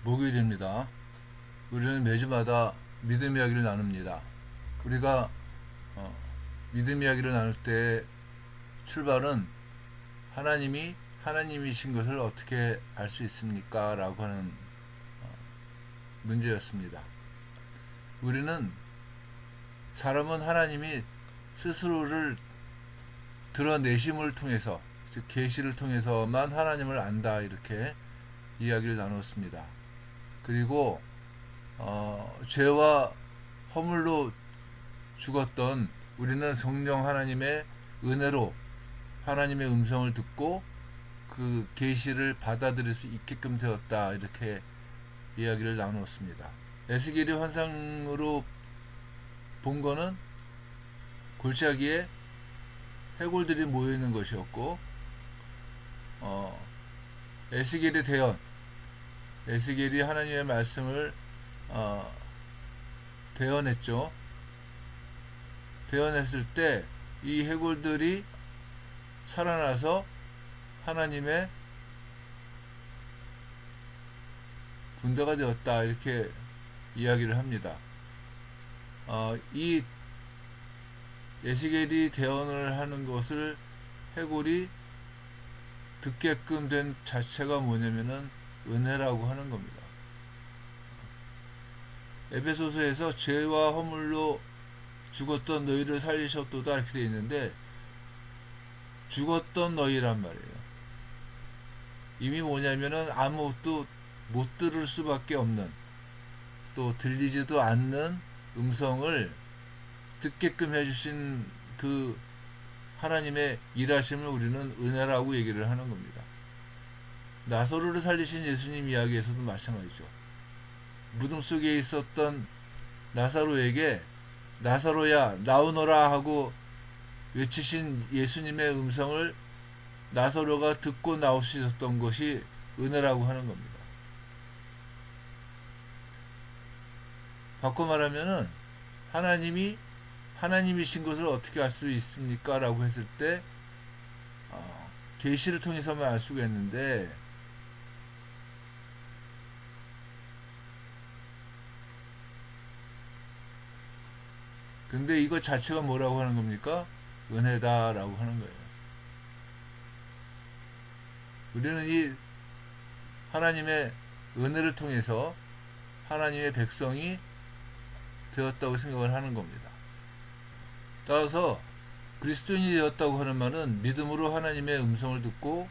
목요일입니다. 우리는 매주마다 믿음 이야기를 나눕니다. 우리가 믿음 이야기를 나눌 때 출발은 하나님이 하나님이신 것을 어떻게 알 수 있습니까? 라고 하는 문제였습니다. 우리는 사람은 하나님이 스스로를 드러내심을 통해서, 즉 계시를 통해서만 하나님을 안다, 이렇게 이야기를 나눴습니다. 그리고 죄와 허물로 죽었던 우리는 성령 하나님의 은혜로 하나님의 음성을 듣고 그 계시를 받아들일 수 있게끔 되었다, 이렇게 이야기를 나누었습니다. 에스겔이 환상으로 본 거는 골짜기에 해골들이 모여 있는 것이었고, 에스겔의 대언, 에스겔이 하나님의 말씀을 대언했죠. 대언했을 때 이 해골들이 살아나서 하나님의 군대가 되었다, 이렇게 이야기를 합니다. 이 에스겔이 대언을 하는 것을 해골이 듣게끔 된 자체가 뭐냐면은 은혜라고 하는 겁니다. 에베소서에서 죄와 허물로 죽었던 너희를 살리셨도다, 이렇게 되어 있는데 죽었던 너희란 말이에요. 이미 뭐냐면은 아무것도 못 들을 수밖에 없는, 또 들리지도 않는 음성을 듣게끔 해주신 그 하나님의 일하심을 우리는 은혜라고 얘기를 하는 겁니다. 나사로를 살리신 예수님 이야기에서도 마찬가지죠. 무덤 속에 있었던 나사로에게 나사로야 나오너라 하고 외치신 예수님의 음성을 나사로가 듣고 나올 수 있었던 것이 은혜라고 하는 겁니다. 바꿔 말하면은 하나님이 하나님이신 것을 어떻게 알 수 있습니까? 라고 했을 때 계시를 통해서만 알 수가 있는데, 근데 이거 자체가 뭐라고 하는 겁니까? 은혜다라고 하는 거예요. 우리는 이 하나님의 은혜를 통해서 하나님의 백성이 되었다고 생각을 하는 겁니다. 따라서 그리스도인이 되었다고 하는 말은 믿음으로 하나님의 음성을 듣고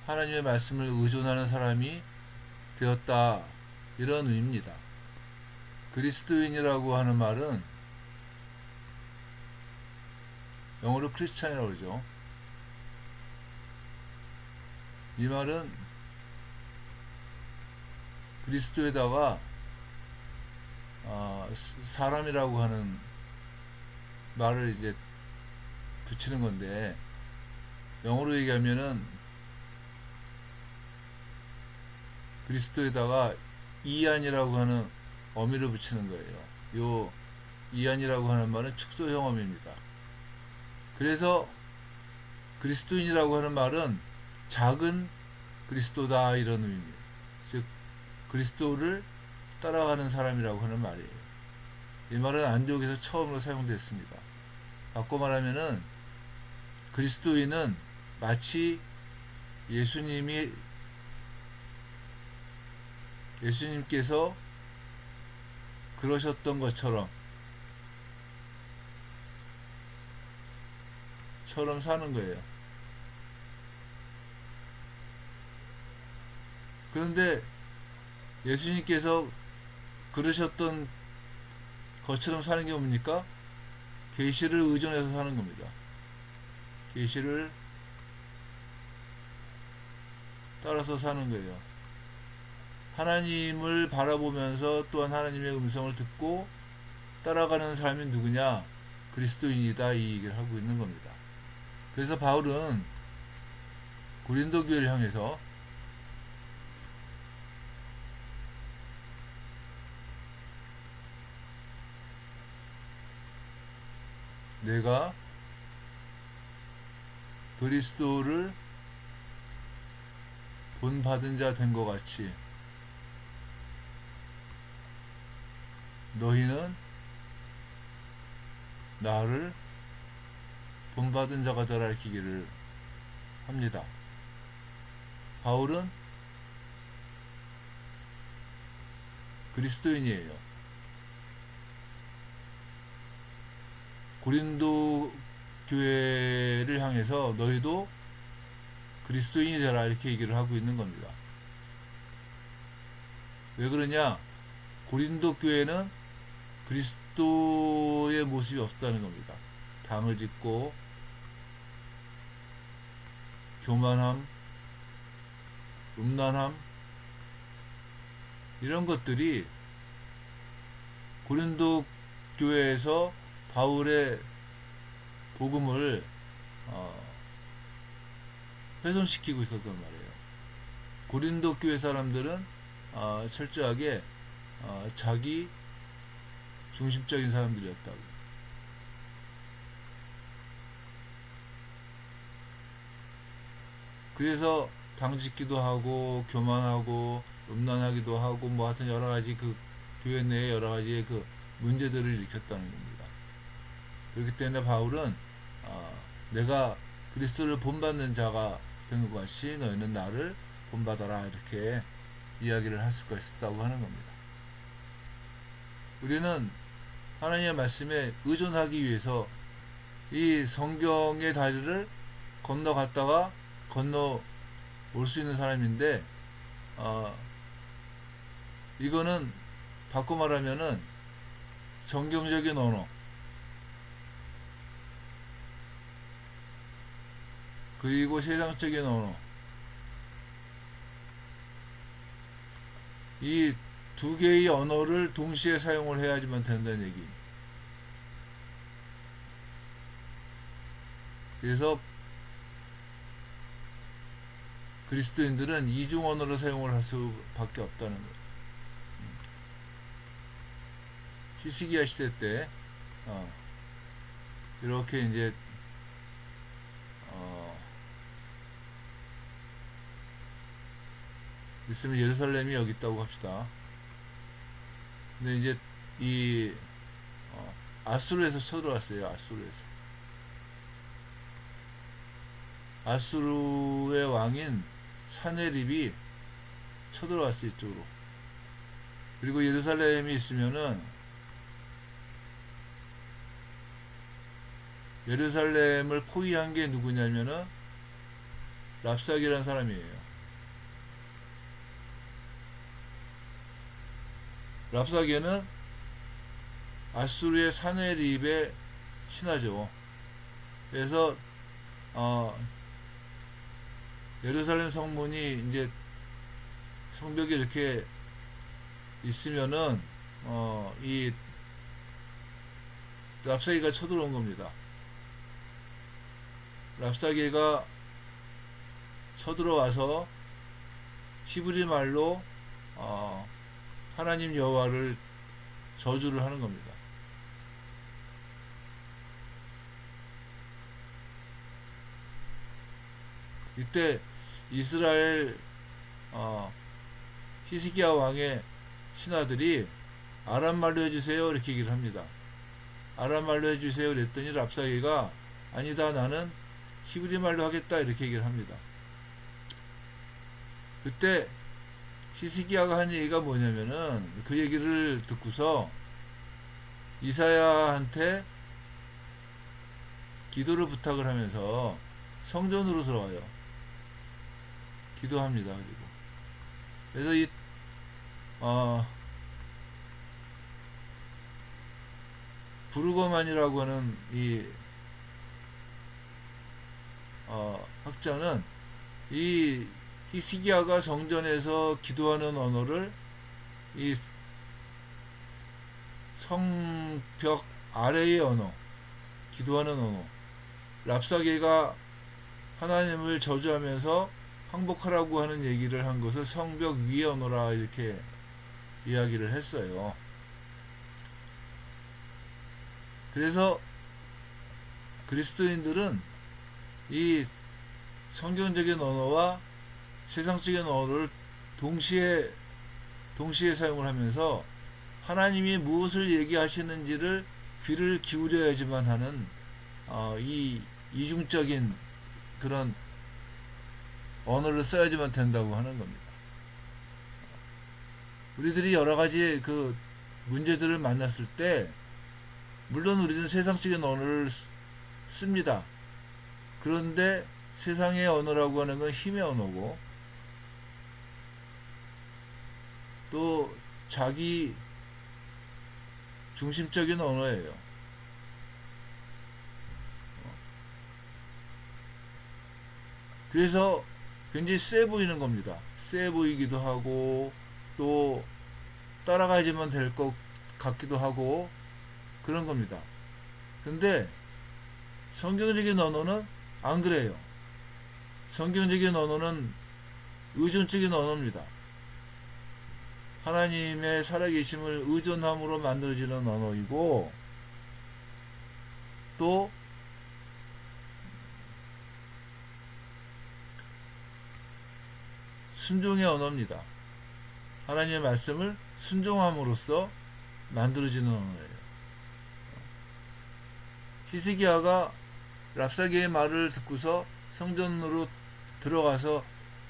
하나님의 말씀을 의존하는 사람이 되었다, 이런 의미입니다. 그리스도인이라고 하는 말은 영어로 크리스찬이라고 그러죠. 이 말은 그리스도에다가 사람이라고 하는 말을 이제 붙이는 건데, 영어로 얘기하면은 그리스도에다가 이안이라고 하는 어미를 붙이는 거예요. 요 이안이라고 하는 말은 축소형 어미입니다. 그래서 그리스도인이라고 하는 말은 작은 그리스도다, 이런 의미입니다. 즉 그리스도를 따라가는 사람이라고 하는 말이에요. 이 말은 안디옥에서 처음으로 사용됐습니다. 바꿔 말하면은 그리스도인은 마치 예수님께서 그러셨던 것처럼 사는 거예요. 그런데 예수님께서 그러셨던 것처럼 사는 게 뭡니까? 계시를 의존해서 사는 겁니다. 계시를 따라서 사는 거예요. 하나님을 바라보면서 또한 하나님의 음성을 듣고 따라가는 사람이 누구냐? 그리스도인이다, 이 얘기를 하고 있는 겁니다. 그래서 바울은 고린도 교회를 향해서 내가 그리스도를 본받은 자 된 것 같이 너희는 나를 본받은 자가 되라 알기를 합니다. 바울은 그리스도인이에요. 고린도 교회를 향해서 너희도 그리스도인이 되라 이렇게 얘기를 하고 있는 겁니다. 왜 그러냐? 고린도 교회는 그리스도의 모습이 없다는 겁니다. 당을 짓고 교만함, 음란함 이런 것들이 고린도 교회에서 바울의 복음을 훼손시키고 있었단 말이에요. 고린도 교회 사람들은 철저하게 자기 중심적인 사람들이었다고. 그래서 당짓기도 하고 교만하고 음란하기도 하고 뭐 하여튼 여러 가지 그 교회 내에 여러 가지의 그 문제들을 일으켰다는 겁니다. 그렇기 때문에 바울은 내가 그리스도를 본받는 자가 된 것 같이 너희는 나를 본받아라 이렇게 이야기를 할 수가 있었다고 하는 겁니다. 우리는 하나님의 말씀에 의존하기 위해서 이 성경의 다리를 건너갔다가 건너 올 수 있는 사람인데 이거는 바꿔 말하면은 성경적인 언어 그리고 세상적인 언어 이 두 개의 언어를 동시에 사용을 해야지만 된다는 얘기. 그래서 그리스도인들은 이중 언어를 사용을 할 수밖에 없다는 거예요. 히스기야 시대 때 이렇게 이제 있으면 예루살렘이 여기 있다고 합시다. 근데 이제 이 아수르에서 쳐들어왔어요. 아수르의 왕인 사네립이 쳐들어왔어요. 이쪽으로. 그리고 예루살렘이 있으면은 예루살렘을 포위한 게 누구냐면은 랍삭이라는 사람이에요. 랍사게는 아수르의 사네립의 신하죠. 그래서 예루살렘 성문이 이제 성벽이 이렇게 있으면은 이 랍사게가 쳐들어온 겁니다. 랍사게가 쳐들어와서 히브리 말로 하나님 여호와를 저주를 하는 겁니다. 이때 이스라엘 히스기야 왕의 신하들이 아람 말로 해주세요 이렇게 얘기를 합니다. 아람 말로 해주세요 그랬더니 랍사게가 아니다 나는 히브리 말로 하겠다 이렇게 얘기를 합니다. 그때 히스기야가 한 얘기가 뭐냐면은 그 얘기를 듣고서 이사야한테 기도를 부탁을 하면서 성전으로 들어가요. 기도합니다. 그래서 이 부르거만이라고 하는 이 학자는 이 히스기야가 성전에서 기도하는 언어를 이 성벽 아래의 언어, 기도하는 언어, 랍사게가 하나님을 저주하면서 항복하라고 하는 얘기를 한 것을 성벽 위의 언어라 이렇게 이야기를 했어요. 그래서 그리스도인들은 이 성경적인 언어와 세상적인 언어를 동시에 사용을 하면서 하나님이 무엇을 얘기하시는지를 귀를 기울여야지만 하는 이 이중적인 그런 언어를 써야지만 된다고 하는 겁니다. 우리들이 여러 가지 그 문제들을 만났을 때 물론 우리는 세상적인 언어를 씁니다. 그런데 세상의 언어라고 하는 건 힘의 언어고 또 자기 중심적인 언어예요. 그래서 굉장히 세 보이는 겁니다. 세 보이기도 하고 또 따라가야지만 될 것 같기도 하고 그런 겁니다. 근데 성경적인 언어는 안 그래요. 성경적인 언어는 의존적인 언어입니다. 하나님의 살아계심을 의존함으로 만들어지는 언어이고 또 순종의 언어입니다. 하나님의 말씀을 순종함으로써 만들어지는 언어예요. 히스기야가 랍사게의 말을 듣고서 성전으로 들어가서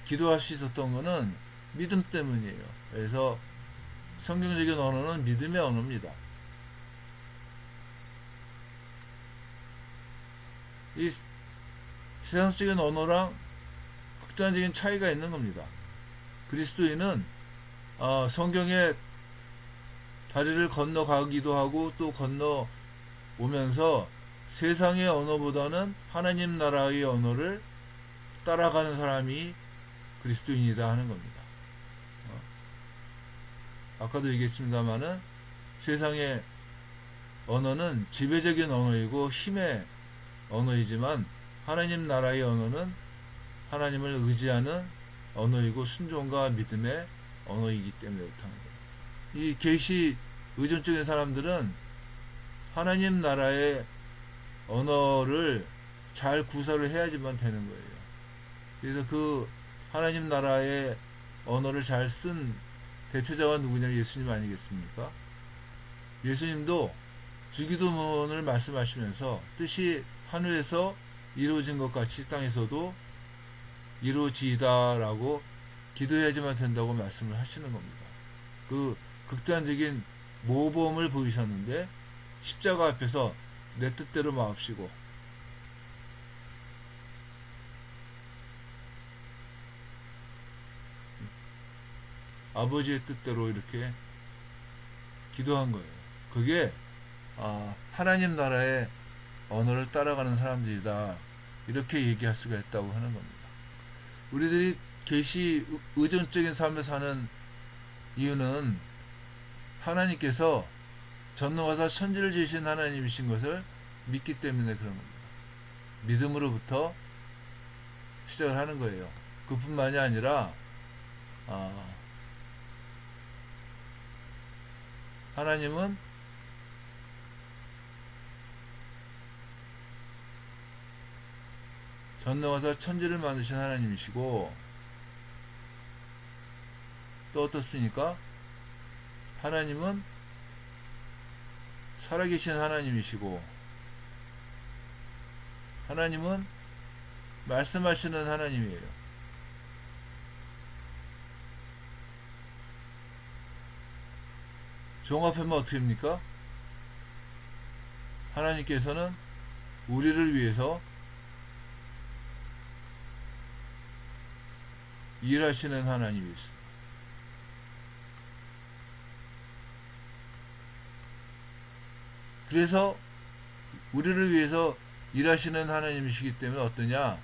기도할 수 있었던 것은 믿음 때문이에요. 그래서 성경적인 언어는 믿음의 언어입니다. 이 세상적인 언어랑 극단적인 차이가 있는 겁니다. 그리스도인은 성경의 다리를 건너가기도 하고 또 건너오면서 세상의 언어보다는 하나님 나라의 언어를 따라가는 사람이 그리스도인이다 하는 겁니다. 아까도 얘기했습니다마는 세상의 언어는 지배적인 언어이고 힘의 언어이지만 하나님 나라의 언어는 하나님을 의지하는 언어이고 순종과 믿음의 언어이기 때문에 그렇다는 거예요. 이 계시 의존적인 사람들은 하나님 나라의 언어를 잘 구사를 해야지만 되는 거예요. 그래서 그 하나님 나라의 언어를 잘 쓴 대표자가 누구냐면 예수님 아니겠습니까? 예수님도 주기도문을 말씀하시면서 뜻이 하늘에서 이루어진 것 같이 땅에서도 이루어지이다라고 기도해야지만 된다고 말씀을 하시는 겁니다. 그 극단적인 모범을 보이셨는데 십자가 앞에서 내 뜻대로 마옵시고 아버지의 뜻대로 이렇게 기도한 거예요. 그게 하나님 나라의 언어를 따라가는 사람들이다 이렇게 얘기할 수가 있다고 하는 겁니다. 우리들이 계시 의존적인 삶을 사는 이유는 하나님께서 전능하사 천지를 지으신 하나님이신 것을 믿기 때문에 그런 겁니다. 믿음으로부터 시작을 하는 거예요. 그뿐만이 아니라 하나님은 전능하사 천지를 만드신 하나님이시고 또 어떻습니까? 하나님은 살아계신 하나님이시고 하나님은 말씀하시는 하나님이에요. 종합하면 어떻게 됩니까? 하나님께서는 우리를 위해서 일하시는 하나님이십니다. 그래서 우리를 위해서 일하시는 하나님이시기 때문에 어떠냐?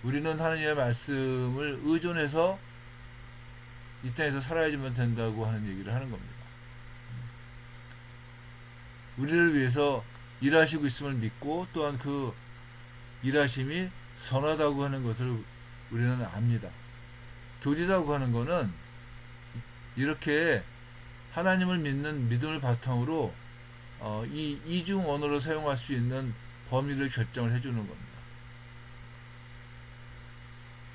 우리는 하나님의 말씀을 의존해서 이 땅에서 살아야지만 된다고 하는 얘기를 하는 겁니다. 우리를 위해서 일하시고 있음을 믿고 또한 그 일하심이 선하다고 하는 것을 우리는 압니다. 교리라고 하는 것은 이렇게 하나님을 믿는 믿음을 바탕으로 이 이중 언어로 사용할 수 있는 범위를 결정을 해주는 겁니다.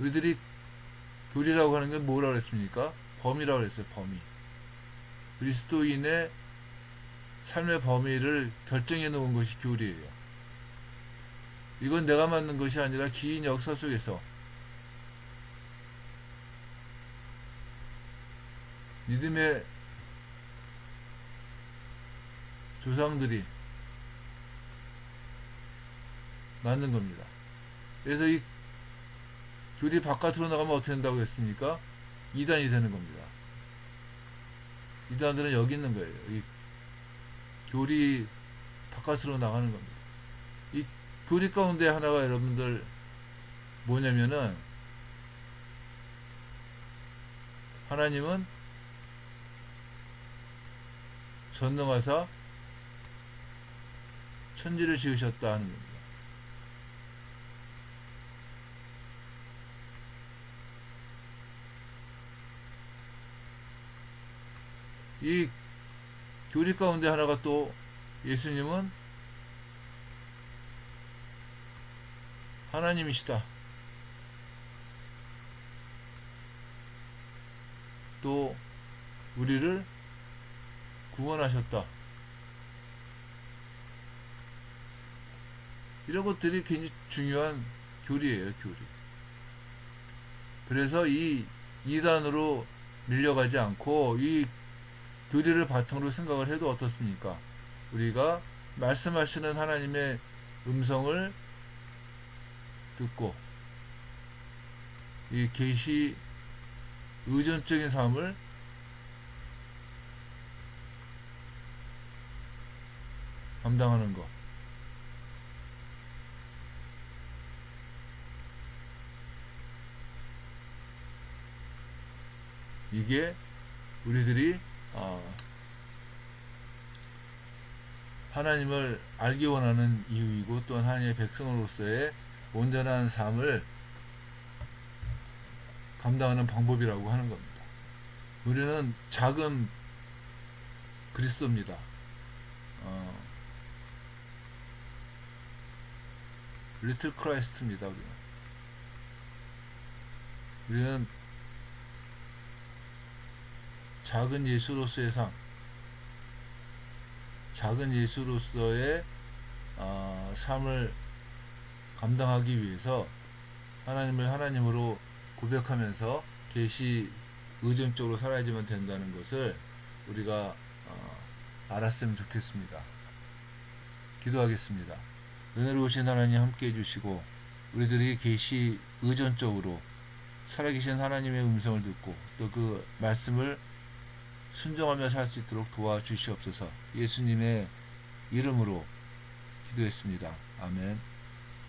우리들이 교리라고 하는 게 뭐라고 했습니까? 범위라고 했어요. 범위. 그리스도인의 삶의 범위를 결정해 놓은 것이 교리예요. 이건 내가 만든 것이 아니라 긴 역사 속에서 믿음의 조상들이 만든 겁니다. 그래서 이 교리 바깥으로 나가면 어떻게 된다고 했습니까? 이단이 되는 겁니다. 이단들은 여기 있는 거예요. 이 교리 바깥으로 나가는 겁니다. 이 교리 가운데 하나가 여러분들 뭐냐면은, 하나님은 전능하사 천지를 지으셨다 하는 겁니다. 이 교리 가운데 하나가 또, 예수님은 하나님이시다. 또 우리를 구원하셨다. 이런 것들이 굉장히 중요한 교리예요, 교리. 그래서 이 이단으로 밀려가지 않고 이 교리를 바탕으로 생각을 해도 어떻습니까? 우리가 말씀하시는 하나님의 음성을 듣고 이 계시 의존적인 삶을 감당하는 것, 이게 우리들이 하나님을 알기 원하는 이유이고, 또한 하나님의 백성으로서의 온전한 삶을 감당하는 방법이라고 하는 겁니다. 우리는 작은 그리스도입니다. 리틀 크라이스트입니다. 우리는 작은 예수로서의 삶, 작은 예수로서의 삶을 감당하기 위해서 하나님을 하나님으로 고백하면서 계시 의존적으로 살아야지만 된다는 것을 우리가 알았으면 좋겠습니다. 기도하겠습니다. 은혜로우신 하나님 함께 해주시고, 우리들이 계시 의존적으로 살아계신 하나님의 음성을 듣고 또 그 말씀을 순종하며 살 수 있도록 도와주시옵소서. 예수님의 이름으로 기도했습니다. 아멘.